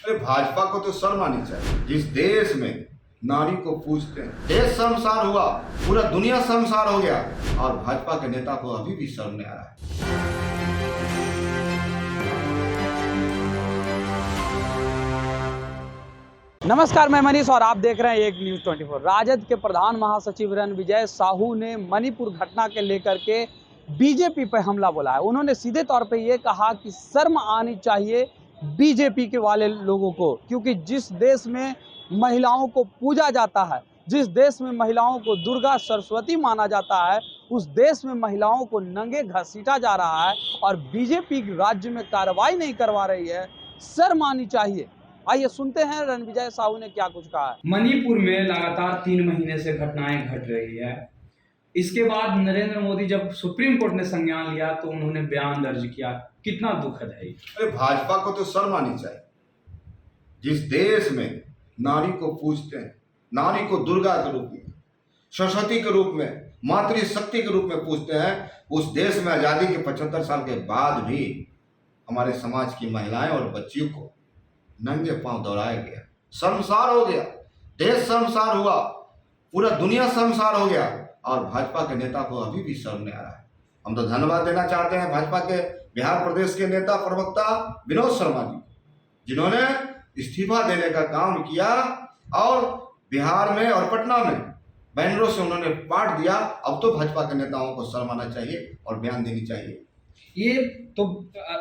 अरे भाजपा को तो शर्म आनी चाहिए। जिस देश में नारी को पूजते हैं, देश शर्मसार हुआ, पूरा दुनिया शर्मसार हो गया, और भाजपा के नेता को अभी भी शर्म नहीं आ रहा है। नमस्कार, मैं मनीष और आप देख रहे हैं एक न्यूज़ 24। राजद के प्रधान महासचिव रणविजय साहू ने मणिपुर घटना के लेकर के बीजेपी पर हमला बोला है। उन्होंने सीधे तौर पे ये कहा कि शर्म आनी चाहिए बीजेपी के वाले लोगों को, क्योंकि जिस देश में महिलाओं को पूजा जाता है, जिस देश में महिलाओं को दुर्गा सरस्वती माना जाता है, उस देश में महिलाओं को नंगे घसीटा जा रहा है और बीजेपी राज्य में कार्रवाई नहीं करवा रही है। शर्म आनी चाहिए। आइए सुनते हैं रणविजय साहू ने क्या कुछ कहा है। मणिपुर में लगातार 3 महीने से घटनाएं घट रही है। इसके बाद नरेंद्र मोदी जब सुप्रीम कोर्ट ने संज्ञान लिया तो उन्होंने बयान दर्ज किया। कितना दुखद है ये। अरे भाजपा को तो शर्म आनी चाहिए। जिस देश में नारी को पूजते हैं, नारी को दुर्गा के रूप में, सरस्वती के रूप में, मातृशक्ति के रूप में पूजते हैं, उस देश में आज़ादी के 75 साल के बाद भी हमारे समाज की महिलाएं और बच्चियों को नंगे पांव दौड़ाया गया, शर्मसार हो गया, देश शर्मसार हुआ, पूरा दुनिया शर्मसार हो गया, और भाजपा के नेता को अभी भी शर्म नहीं आ रहा है। हम तो धन्यवाद देना चाहते हैं भाजपा के बिहार प्रदेश के नेता प्रवक्ता विनोद शर्मा जी, जिन्होंने इस्तीफा देने का काम किया और बिहार में और पटना में बैनरों से उन्होंने पाठ दिया। अब तो भाजपा के नेताओं को शर्म आना चाहिए और बयान देनी चाहिए। ये तो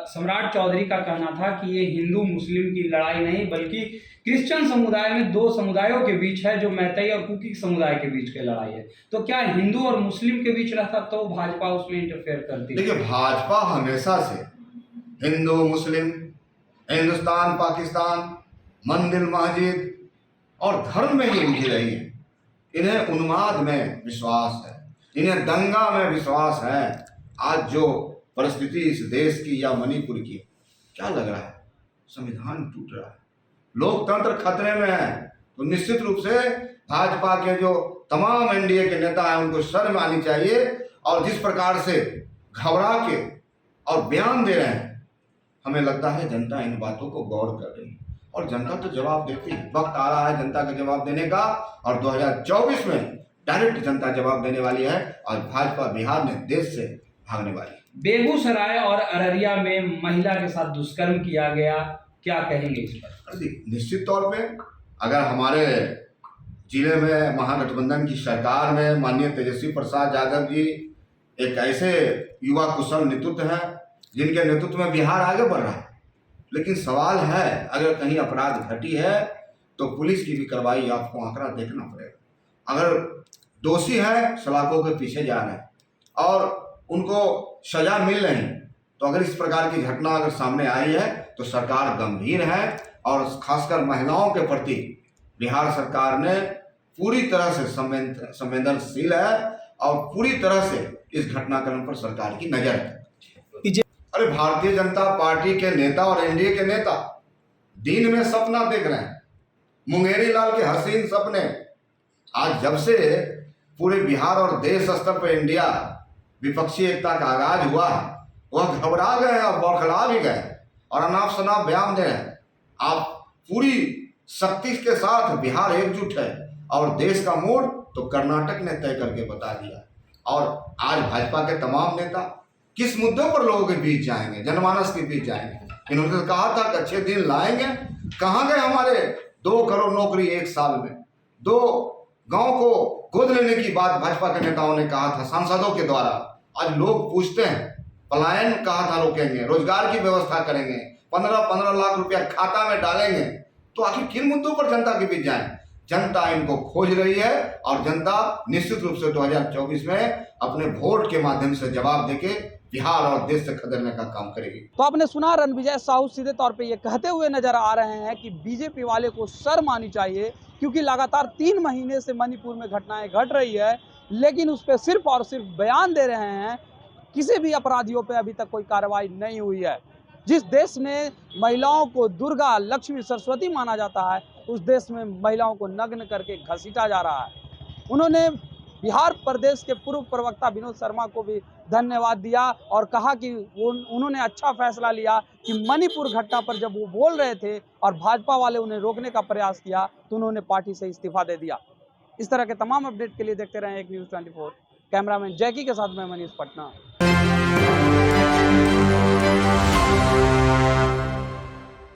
सम्राट चौधरी का कहना था कि ये हिंदू मुस्लिम की लड़ाई नहीं बल्कि क्रिश्चियन समुदाय में 2 समुदायों के बीच है, जो मैतई और कुकी समुदाय के बीच की लड़ाई है। तो क्या हिंदू और मुस्लिम के बीच रहता तो भाजपा उसमें इंटरफेयर करती? देखिए, भाजपा हमेशा से हिंदू मुस्लिम, हिंदुस्तान पाकिस्तान, मंदिर मस्जिद और धर्म में ही उलझी रही है। इन्हें उन्माद में विश्वास है, इन्हें दंगा में विश्वास है। आज जो परिस्थिति इस देश की या मणिपुर की, क्या लग रहा है? संविधान टूट रहा है, लोकतंत्र खतरे में है। तो निश्चित रूप से भाजपा के जो तमाम एनडीए के नेता हैं उनको शर्म आनी चाहिए। और जिस प्रकार से घबरा के और बयान दे रहे हैं, हमें लगता है जनता इन बातों को गौर कर रही है और जनता तो जवाब देती है। वक्त आ रहा है जनता का जवाब देने का, और 2024 में डायरेक्ट जनता जवाब देने वाली है और भाजपा बिहार में देश से भागने वाली है। बेगूसराय और अररिया में महिला के साथ दुष्कर्म किया गया, क्या कहेंगे इस पर? निश्चित तौर पे अगर हमारे जिले में महागठबंधन की सरकार में माननीय तेजस्वी प्रसाद यादव जी एक ऐसे युवा कुशल नेतृत्व हैं जिनके नेतृत्व में बिहार आगे बढ़ रहा है, लेकिन सवाल है अगर कहीं अपराध घटी है तो पुलिस की भी कार्रवाई आपको आंकड़ा देखना पड़ेगा। अगर दोषी है सलाखों के पीछे जा रहे हैं और उनको सजा मिल रही, तो अगर इस प्रकार की घटना अगर सामने आई है तो सरकार गंभीर है और खासकर महिलाओं के प्रति बिहार सरकार ने पूरी तरह से संवेदनशील है और पूरी तरह से इस घटनाक्रम पर सरकार की नजर है। अरे भारतीय जनता पार्टी के नेता और एनडीए के नेता दिन में सपना देख रहे हैं, मुंगेरी लाल के हसीन सपने। आज जब से पूरे बिहार और देश स्तर पर इंडिया विपक्षी एकता का आगाज हुआ है, वह घबरा गए और बौखला भी गए और अनाप शनाप बयान दे रहे हैं। आप पूरी शक्ति के साथ बिहार एकजुट है और देश का मोड़ तो कर्नाटक ने तय करके बता दिया। और आज भाजपा के तमाम नेता किस मुद्दों पर लोगों के बीच जाएंगे, जनमानस के बीच जाएंगे? इन्होंने तो कहा था कि अच्छे दिन लाएंगे। कहाँ गए हमारे 2 करोड़ नौकरी 1 साल में? 2 गांव को गोद लेने की बात भाजपा के नेताओं ने कहा था सांसदों के द्वारा। आज लोग पूछते हैं, पलायन कहा था रोकेंगे, रोजगार की व्यवस्था करेंगे, 15-15 लाख रुपया खाता में डालेंगे। तो आखिर किन मुद्दों पर जनता के बीच जाएं? जनता इनको खोज रही है और जनता निश्चित रूप से 2024 में अपने वोट के माध्यम से जवाब देके बिहार और देश से खदेड़ने का काम करेगी। तो आपने सुना रणविजय साहू सीधे तौर पे ये कहते हुए नजर आ रहे हैं कि बीजेपी वाले को शर्म आनी चाहिए, क्योंकि लगातार 3 महीने से मणिपुर में घटनाएं घट रही है, लेकिन उस पर सिर्फ और सिर्फ बयान दे रहे हैं। किसी भी अपराधियों पे अभी तक कोई कार्रवाई नहीं हुई है। जिस देश में महिलाओं को दुर्गा, लक्ष्मी, सरस्वती माना जाता है, उस देश में महिलाओं को नग्न करके घसीटा जा रहा है। उन्होंने बिहार प्रदेश के पूर्व प्रवक्ता विनोद शर्मा को भी धन्यवाद दिया और कहा कि उन्होंने अच्छा फैसला लिया कि मणिपुर घटना पर जब वो बोल रहे थे और भाजपा वाले उन्हें रोकने का प्रयास किया तो उन्होंने पार्टी से इस्तीफा दे दिया। इस तरह के तमाम अपडेट के लिए देखते रहें एक न्यूज़ 24। कैमरामैन जैकी के साथ मैं मनीष पटना।